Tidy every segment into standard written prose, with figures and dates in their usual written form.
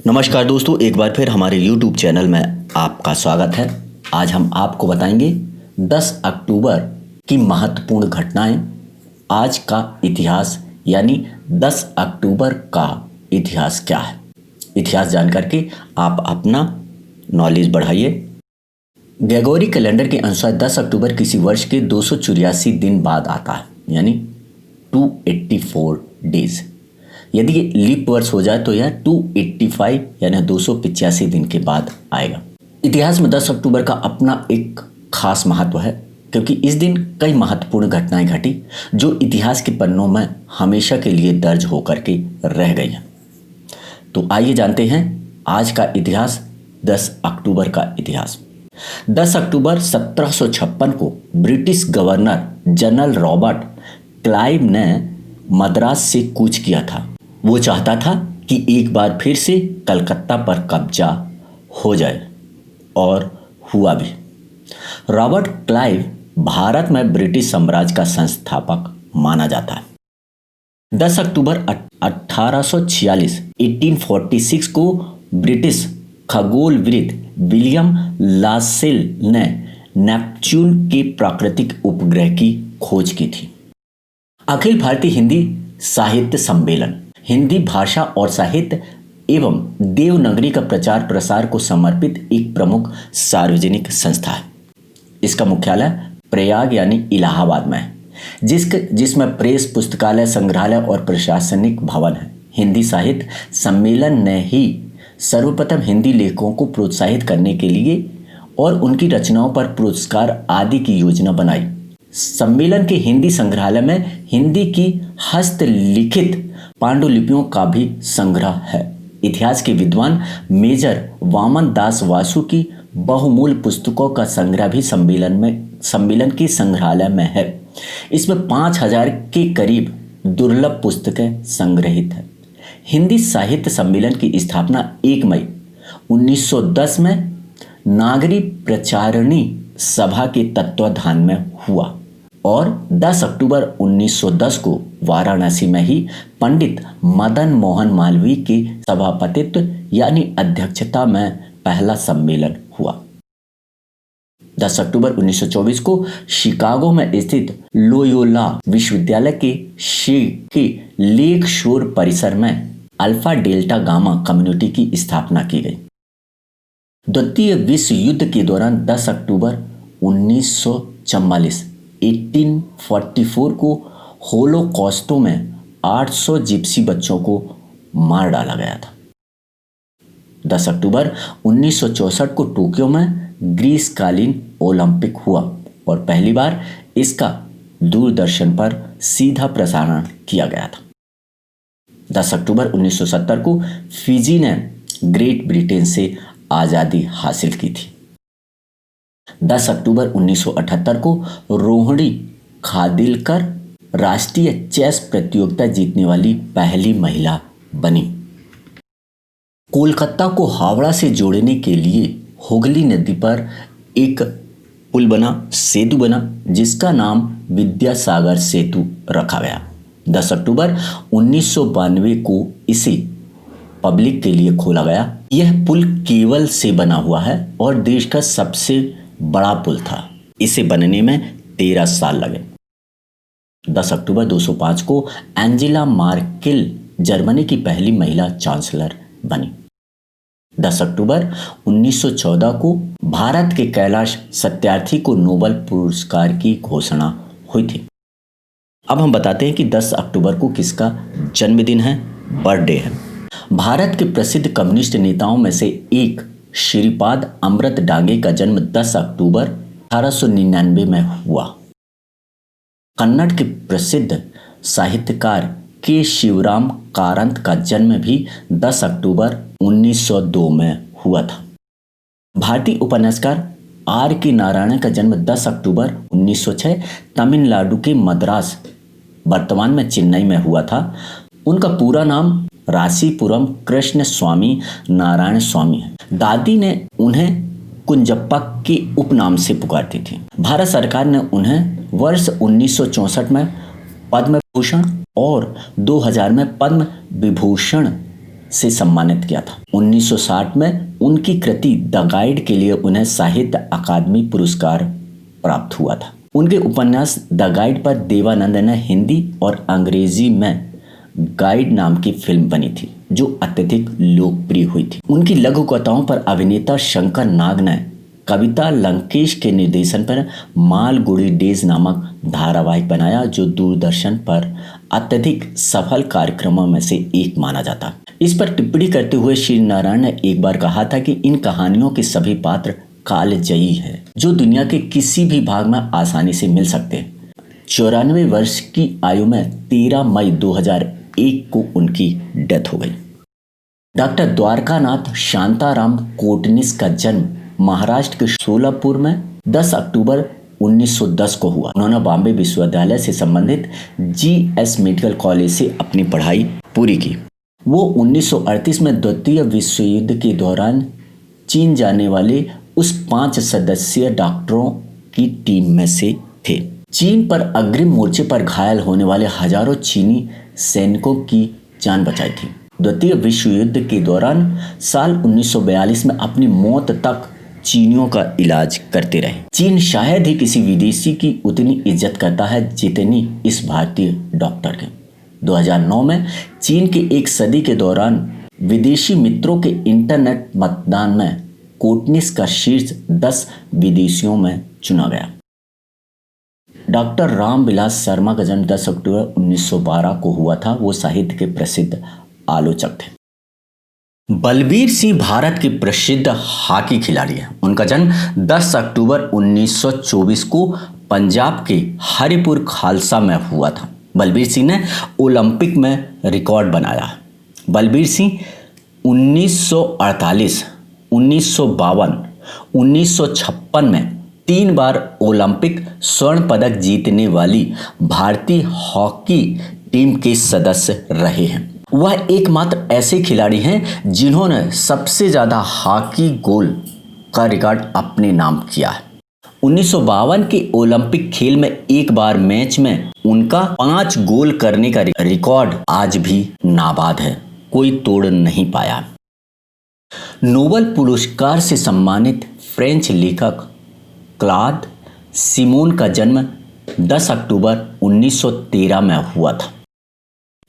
नमस्कार दोस्तों, एक बार फिर हमारे YouTube चैनल में आपका स्वागत है। आज हम आपको बताएंगे 10 अक्टूबर की महत्वपूर्ण घटनाएं, आज का इतिहास यानी 10 अक्टूबर का इतिहास क्या है। इतिहास जान करके आप अपना नॉलेज बढ़ाइए। ग्रेगोरी कैलेंडर के अनुसार 10 अक्टूबर किसी वर्ष के 284 दिन बाद आता है, यानी 284 डेज। यदि ये लीप वर्ष हो जाए तो यह 285 यानी 285 दिन के बाद आएगा। इतिहास में 10 अक्टूबर का अपना एक खास महत्व है, क्योंकि इस दिन कई महत्वपूर्ण घटनाएं घटी जो इतिहास के पन्नों में हमेशा के लिए दर्ज होकर के रह गई हैं। तो आइए जानते हैं आज का इतिहास, 10 अक्टूबर का इतिहास। 10 अक्टूबर 1756 को British governor general Robert Clive ने मद्रास से कूच किया था। वो चाहता था कि एक बार फिर से कलकत्ता पर कब्जा हो जाए, और हुआ भी। रॉबर्ट क्लाइव भारत में ब्रिटिश साम्राज्य का संस्थापक माना जाता है। 10 अक्टूबर 1846 को ब्रिटिश खगोलविद विलियम लासेल ने नेपच्यून के प्राकृतिक उपग्रह की खोज की थी। अखिल भारतीय हिंदी साहित्य सम्मेलन हिंदी भाषा और साहित्य एवं देवनागरी का प्रचार प्रसार को समर्पित एक प्रमुख सार्वजनिक संस्था है। इसका मुख्यालय प्रयाग यानी इलाहाबाद में है, जिसमें प्रेस, पुस्तकालय, संग्रहालय और प्रशासनिक भवन है। हिंदी साहित्य सम्मेलन ने ही सर्वप्रथम हिंदी लेखकों को प्रोत्साहित करने के लिए और उनकी रचनाओं पर पुरस्कार आदि की योजना बनाई। सम्मेलन के हिंदी संग्रहालय में हिंदी की हस्तलिखित पांडुलिपियों का भी संग्रह है। इतिहास के विद्वान मेजर वामन दास वासु की बहुमूल्य पुस्तकों का संग्रह भी सम्मेलन के संग्रहालय में है। इसमें 5000 के करीब दुर्लभ पुस्तकें संग्रहित है। हिंदी साहित्य सम्मेलन की स्थापना 1 मई 1910 में नागरी प्रचारणी सभा के तत्वाधान में हुआ और 10 अक्टूबर 1910 को वाराणसी में ही पंडित मदन मोहन मालवीय के सभापतित्व यानी अध्यक्षता में पहला सम्मेलन हुआ। 10 अक्टूबर 1924 को शिकागो में स्थित लोयोला विश्वविद्यालय के लेक शोर परिसर में अल्फा डेल्टा गामा कम्युनिटी की स्थापना की गई। द्वितीय विश्व युद्ध के दौरान 10 अक्टूबर 1844 को होलोकॉस्टो में 800 जिप्सी बच्चों को मार डाला गया था। 10 अक्टूबर 1964 को टोक्यो में ग्रीष्मकालीन ओलंपिक हुआ और पहली बार इसका दूरदर्शन पर सीधा प्रसारण किया गया था। 10 अक्टूबर 1970 को फिजी ने ग्रेट ब्रिटेन से आज़ादी हासिल की थी। 10 अक्टूबर 1978 को रोहिणी खादिलकर राष्ट्रीय चेस प्रतियोगिता जीतने वाली पहली महिला बनी। कोलकाता को हावड़ा से जोड़ने के लिए हुगली नदी पर एक पुल बना, सेतु बना, जिसका नाम विद्यासागर सेतु रखा गया। 10 अक्टूबर 1992 को इसे पब्लिक के लिए खोला गया। यह पुल केबल से बना हुआ है और देश का सबसे बड़ा पुल था। इसे बनने में 13 साल लगे। 10 अक्टूबर 205 को एंजेला मार्केल जर्मनी की पहली महिला चांसलर बनी। 10 अक्टूबर 1914 को भारत के कैलाश सत्यार्थी को नोबेल पुरस्कार की घोषणा हुई थी। अब हम बताते हैं कि 10 अक्टूबर को किसका जन्मदिन है, बर्थडे है। भारत के प्रसिद्ध कम्युनिस्ट नेताओं में से एक श्रीपाद अमृत डांगे का जन्म 10 अक्टूबर 1899 में हुआ। कन्नड़ के प्रसिद्ध साहित्यकार के शिवराम कारंत का जन्म भी 10 अक्टूबर 1902 में हुआ था। भारतीय उपन्यासकार आर के नारायण का जन्म 10 अक्टूबर 1906 तमिलनाडु के मद्रास, वर्तमान में चेन्नई में हुआ था। उनका पूरा नाम रासीपुरम कृष्ण स्वामी नारायण स्वामी है। दादी ने उन्हें कुंजप्पा के उपनाम से पुकारती थी। भारत सरकार ने उन्हें वर्ष 1964 में पद्म भूषण और 2000 में पद्म विभूषण से सम्मानित किया था। 1960 में उनकी कृति द गाइड के लिए उन्हें साहित्य अकादमी पुरस्कार प्राप्त हुआ था। उनके उपन्यास द गाइड पर देवानंद ने हिंदी और अंग्रेजी में गाइड नाम की फिल्म बनी थी, जो अत्यधिक लोकप्रिय हुई थी। उनकी लघु कथाओं पर अभिनेता शंकर नाग ने कविता लंकेश के निर्देशन पर मालगुडी डेज नामक धारावाहिक बनाया, जो दूरदर्शन पर अत्यधिक सफल कार्यक्रमों में से एक माना जाता। इस पर टिप्पणी करते हुए श्री नारायण ने एक बार कहा था कि इन कहानियों के सभी पात्र कालजयी है, जो दुनिया के किसी भी भाग में आसानी से मिल सकते हैं। 94 वर्ष की आयु में 13 मई 2001 को उनकी डेथ हो गई। डॉक्टर द्वारकानाथ शांताराम कोटनिस का जन्म महाराष्ट्र के सोलापुर में 10 अक्टूबर 1910 को हुआ। उन्होंने बॉम्बे विश्वविद्यालय से संबंधित GS मेडिकल कॉलेज से अपनी पढ़ाई पूरी की। वो 1938 में द्वितीय विश्व युद्ध के दौरान चीन जाने वाले उस 5 सदस्यीय डॉक्टरों की टीम में से थे। चीन पर अग्रिम मोर्चे पर घायल होने वाले हजारों चीनी सैनिकों की जान बचाई थी। द्वितीय विश्व युद्ध के दौरान साल 1942 में अपनी मौत तक चीनियों का इलाज करते रहे। चीन शायद ही किसी विदेशी की उतनी इज्जत करता है जितनी इस भारतीय डॉक्टर के। 2009 में चीन के एक सदी के दौरान विदेशी मित्रों के इंटरनेट मतदान में कोटनिस का शीर्ष 10 विदेशियों में चुना गया। डॉक्टर रामविलास शर्मा का जन्म 10 अक्टूबर 1912 को हुआ था। वो साहित्य के प्रसिद्ध आलोचक थे। बलबीर सिंह भारत के प्रसिद्ध हॉकी खिलाड़ी हैं। उनका जन्म 10 अक्टूबर 1924 को पंजाब के हरिपुर खालसा में हुआ था। बलबीर सिंह ने ओलंपिक में रिकॉर्ड बनाया। बलबीर सिंह 1948, 1952, 1956 में 3 बार ओलंपिक स्वर्ण पदक जीतने वाली भारतीय हॉकी टीम के सदस्य रहे हैं। वह एकमात्र ऐसे खिलाड़ी हैं जिन्होंने सबसे ज्यादा हॉकी गोल का रिकॉर्ड अपने नाम किया है। 1952 के ओलंपिक खेल में एक बार मैच में उनका 5 गोल करने का रिकॉर्ड आज भी नाबाद है, कोई तोड़ नहीं पाया। नोबेल पुरस्कार से सम्मानित फ्रेंच लेखक क्लॉद सिमोन का जन्म 10 अक्टूबर 1913 में हुआ था।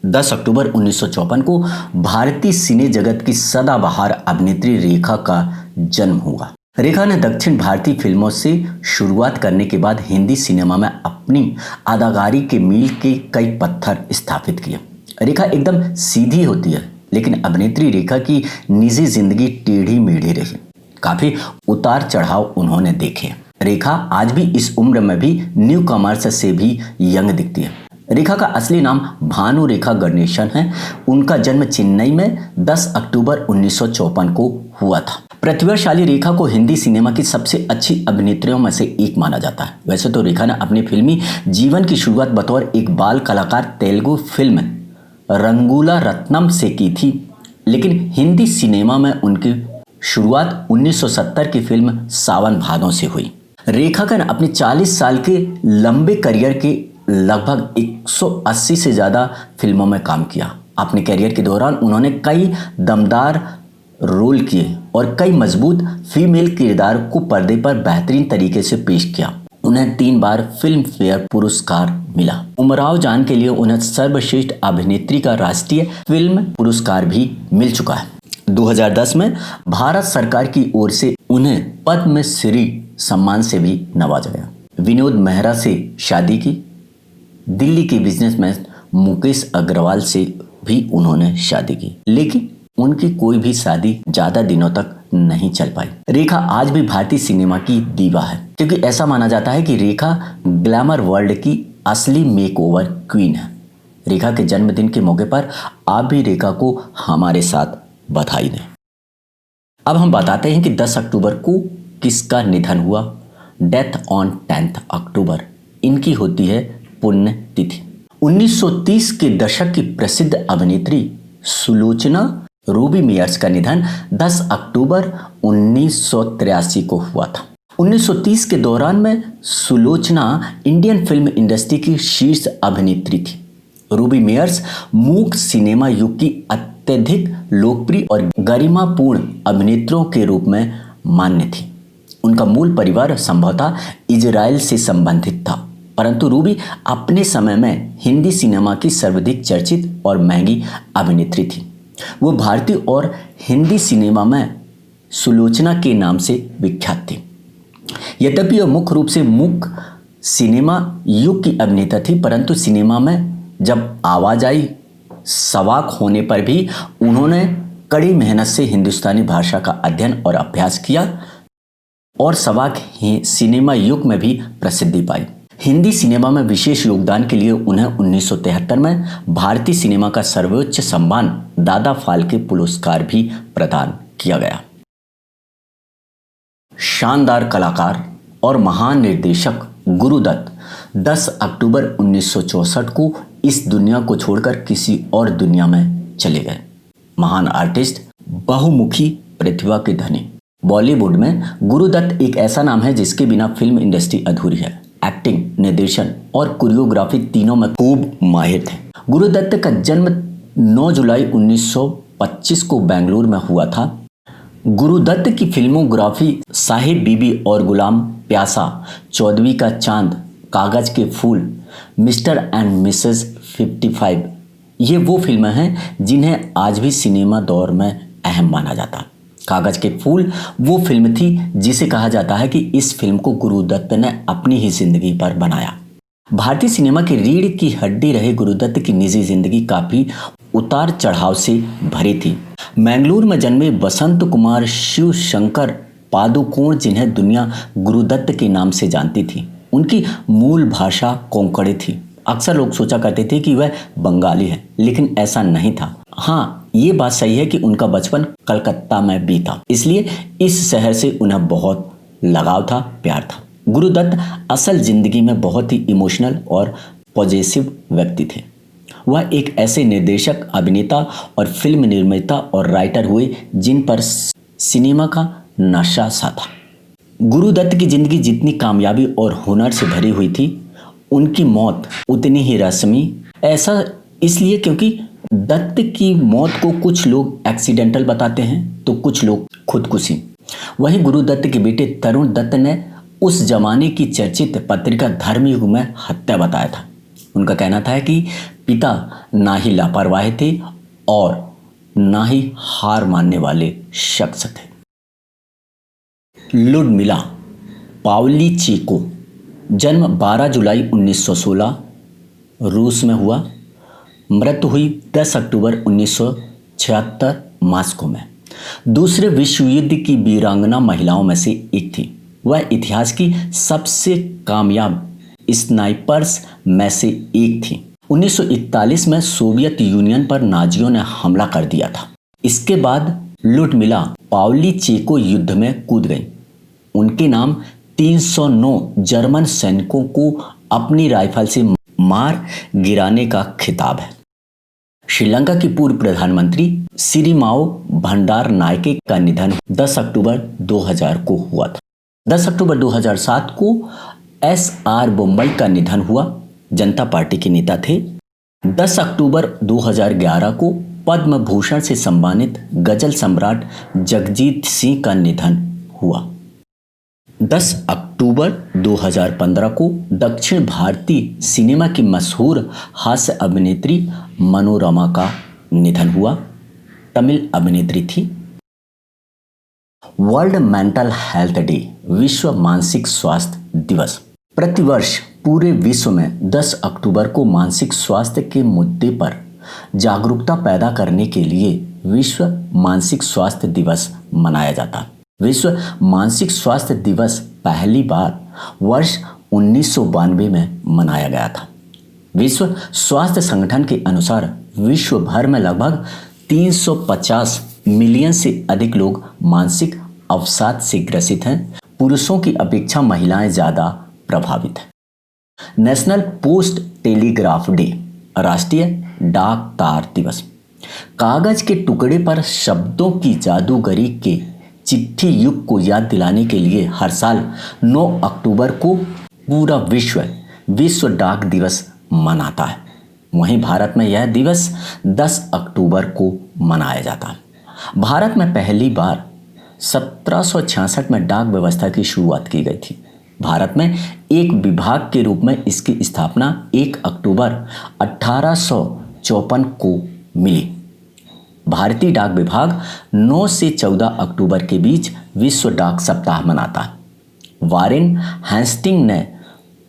10 अक्टूबर 1954 को भारतीय सिने जगत की सदाबहार अभिनेत्री रेखा का जन्म हुआ। रेखा ने दक्षिण भारतीय फिल्मों से शुरुआत करने के बाद हिंदी सिनेमा में अपनी अदाकारी के मील के कई पत्थर स्थापित किए। रेखा एकदम सीधी होती है, लेकिन अभिनेत्री रेखा की निजी जिंदगी टेढ़ी मेढ़ी रही। काफी उतार चढ़ाव उन्होंने देखे। रेखा आज भी इस उम्र में भी न्यू कमर्स से भी यंग दिखती है। रेखा का असली नाम भानु रेखा गणेशन है। उनका जन्म चेन्नई में 10 अक्टूबर 1954 को हुआ था। प्रतिभाशाली रेखा को हिंदी सिनेमा की सबसे अच्छी अभिनेत्रियों में से एक माना जाता है। वैसे तो रेखा ने अपने फिल्मी जीवन की शुरुआत बतौर एक बाल कलाकार तेलुगु फिल्म रंगूला रत्नम से की थी, लेकिन हिंदी सिनेमा में उनकी शुरुआत 1970 की फिल्म सावन भादों से हुई। रेखा ने अपने 40 साल के लंबे करियर के लगभग 180 से ज़्यादा फिल्मों में काम किया। अपने करियर के दौरान उन्होंने कई दमदार रोल किए और कई मजबूत फीमेल किरदार को पर्दे पर बेहतरीन तरीके से पेश किया। उन्हें 3 बार फिल्म फेयर पुरस्कार मिला। उमराव जान के लिए उन्हें सर्वश्रेष्ठ अभिनेत्री का राष्ट्रीय फिल्म पुरस्कार भी मिल चुका है। 2010 में भारत सरकार की ओर से उन्हें पद्मश्री सम्मान से भी नवाजा गया। विनोद मेहरा से शादी की। दिल्ली के बिजनेसमैन मुकेश अग्रवाल से भी उन्होंने शादी की, लेकिन उनकी कोई भी शादी ज्यादा दिनों तक नहीं चल पाई। रेखा आज भी भारतीय सिनेमा की दीवा है, क्योंकि ऐसा माना जाता है कि रेखा ग्लैमर वर्ल्ड की असली मेकओवर क्वीन है। रेखा के जन्मदिन के मौके पर आप भी रेखा को हमारे साथ बधाई दें। अब हम बताते हैं कि 10 अक्टूबर को किसका निधन हुआ। डेथ ऑन 10 अक्टूबर इनकी होती है पुण्य तिथि। 1930 के दशक की प्रसिद्ध अभिनेत्री सुलोचना रूबी मेयर्स का निधन 10 अक्टूबर 1983 को हुआ था। 1930 के दौरान में सुलोचना इंडियन फिल्म इंडस्ट्री की शीर्ष अभिनेत्री थी। रूबी मेयर्स मूक सिनेमा युग की अत्यधिक लोकप्रिय और गरिमापूर्ण अभिनेत्रियों के रूप में मान्य थी। उनका मूल परिवार संभवतः इजराइल से संबंधित था, परंतु रूबी अपने समय में हिंदी सिनेमा की सर्वाधिक चर्चित और महंगी अभिनेत्री थी। वो भारतीय और हिंदी सिनेमा में सुलोचना के नाम से विख्यात थी। यद्यपि वह मुख्य रूप से मूक सिनेमा युग की अभिनेता थी, परंतु सिनेमा में जब आवाज आई, सवाक होने पर भी उन्होंने कड़ी मेहनत से हिंदुस्तानी भाषा का अध्ययन और अभ्यास किया और सवाक सिनेमा युग में भी प्रसिद्धि पाई। हिंदी सिनेमा में विशेष योगदान के लिए उन्हें 1973 में भारतीय सिनेमा का सर्वोच्च सम्मान दादा फाल्के पुरस्कार भी प्रदान किया गया। शानदार कलाकार और महान निर्देशक गुरुदत्त 10 अक्टूबर 1964 को इस दुनिया को छोड़कर किसी और दुनिया में चले गए। महान आर्टिस्ट, बहुमुखी प्रतिभा के धनी। बॉलीवुड में गुरुदत्त एक ऐसा नाम है जिसके बिना फिल्म इंडस्ट्री अधूरी है। एक्टिंग, निर्देशन और कोरियोग्राफी तीनों में खूब माहिर थे। गुरुदत्त का जन्म 9 जुलाई 1925 को बेंगलुरु में हुआ था। गुरुदत्त की फिल्मोग्राफी साहिब बीबी और गुलाम प्यासा, 14वीं का चांद, कागज के फूल, मिस्टर एंड मिसेस 55, ये वो फिल्में हैं जिन्हें आज भी सिनेमा दौर में अहम माना जाता। कागज के फूल वो फिल्म थी जिसे कहा जाता है कि इस फिल्म को गुरुदत्त ने अपनी ही जिंदगी पर बनाया। भारतीय सिनेमा की रीढ़ की हड्डी रहे गुरुदत्त की निजी जिंदगी काफी उतार चढ़ाव से भरी थी। मैंगलोर में जन्मे वसंत कुमार शिव शंकर पादुकोण, जिन्हें दुनिया गुरुदत्त के नाम से जानती थी, उनकी मूल भाषा कोंकणी थी। अक्सर लोग सोचा करते थे कि वह बंगाली है, लेकिन ऐसा नहीं था। हाँ, ये बात सही है कि उनका बचपन कलकत्ता में बीता, इसलिए इस शहर से उन्हें बहुत लगाव था, प्यार था। गुरुदत्त असल जिंदगी में बहुत ही इमोशनल और पॉजिटिव व्यक्ति थे। वह एक ऐसे निर्देशक, अभिनेता और फिल्म निर्माता और राइटर हुए जिन पर सिनेमा का नशा सा था। गुरुदत्त की जिंदगी जितनी कामयाबी और हुनर से भरी हुई थी, उनकी मौत उतनी ही रस्मी। ऐसा इसलिए क्योंकि दत्त की मौत को कुछ लोग एक्सीडेंटल बताते हैं तो कुछ लोग खुदकुशी। वहीं गुरुदत्त के बेटे तरुण दत्त ने उस जमाने की चर्चित पत्रिका धर्मयुग में हत्या बताया था। उनका कहना था कि पिता ना ही लापरवाह थे और ना ही हार मानने वाले शख्स थे। लुडमिला पावलीचेको, जन्म 12 जुलाई 1916 रूस में हुआ। मृत्यु हुई 10 अक्टूबर 1976 मॉस्को में। दूसरे विश्व युद्ध की वीरांगना महिलाओं में से एक थी। वह इतिहास की सबसे कामयाब स्नाइपर्स में से एक थी। 1941 में सोवियत यूनियन पर नाजियों ने हमला कर दिया था। इसके बाद लुडमिला पावलीचेको युद्ध में कूद गई। उनके नाम 309 जर्मन सैनिकों को अपनी राइफल से मार गिराने का खिताब है। श्रीलंका की पूर्व प्रधानमंत्री सिरिमाओ भंडारनायके का निधन 10 अक्टूबर 2000 को हुआ था। 10 अक्टूबर 2007 को SR बोम्बई का निधन हुआ। जनता पार्टी के नेता थे। 10 अक्टूबर 2011 को पद्म भूषण से सम्मानित गजल सम्राट जगजीत सिंह का निधन हुआ। 10 अक्टूबर 2015 को दक्षिण भारतीय सिनेमा की मशहूर हास्य अभिनेत्री मनोरमा का निधन हुआ। तमिल अभिनेत्री थी। वर्ल्ड मेंटल हेल्थ डे, विश्व मानसिक स्वास्थ्य दिवस। प्रतिवर्ष पूरे विश्व में 10 अक्टूबर को मानसिक स्वास्थ्य के मुद्दे पर जागरूकता पैदा करने के लिए विश्व मानसिक स्वास्थ्य दिवस मनाया जाता है। विश्व मानसिक स्वास्थ्य दिवस पहली बार वर्ष 1992 में मनाया गया था। विश्व स्वास्थ्य संगठन के अनुसार विश्व भर में लगभग 350 मिलियन से अधिक लोग मानसिक अवसाद से ग्रसित हैं। पुरुषों की अपेक्षा महिलाएं ज़्यादा प्रभावित हैं। नेशनल पोस्ट टेलीग्राफ डे, राष्ट्रीय डाक तार दिवस। कागज के टुकड़े पर शब्दों की जादूगरी के चिट्ठी युग को याद दिलाने के लिए हर साल 9 अक्टूबर को पूरा विश्व डाक दिवस मनाता है। वहीं भारत में यह दिवस 10 अक्टूबर को मनाया जाता है। भारत में पहली बार 1766 में डाक व्यवस्था की शुरुआत की गई थी। भारत में एक विभाग के रूप में इसकी स्थापना 1 अक्टूबर 1854 को मिली। भारतीय डाक विभाग 9 से 14 अक्टूबर के बीच विश्व डाक सप्ताह मनाता है। वारेन हेस्टिंग ने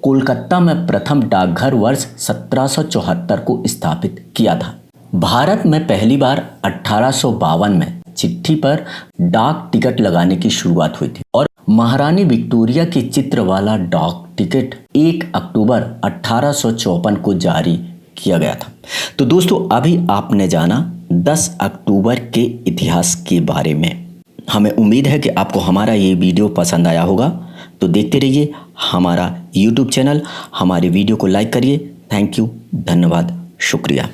कोलकाता में प्रथम डाकघर वर्ष 1774 को स्थापित किया था। भारत में पहली बार 1852 में चिट्ठी पर डाक टिकट लगाने की शुरुआत हुई थी और महारानी विक्टोरिया के चित्र वाला डाक टिकट 1 अक्टूबर 1854 को जारी किया गया था। तो दोस्तों, अभी आपने जाना 10 अक्टूबर के इतिहास के बारे में। हमें उम्मीद है कि आपको हमारा ये वीडियो पसंद आया होगा। तो देखते रहिए हमारा YouTube चैनल, हमारे वीडियो को लाइक करिए। थैंक यू, धन्यवाद, शुक्रिया।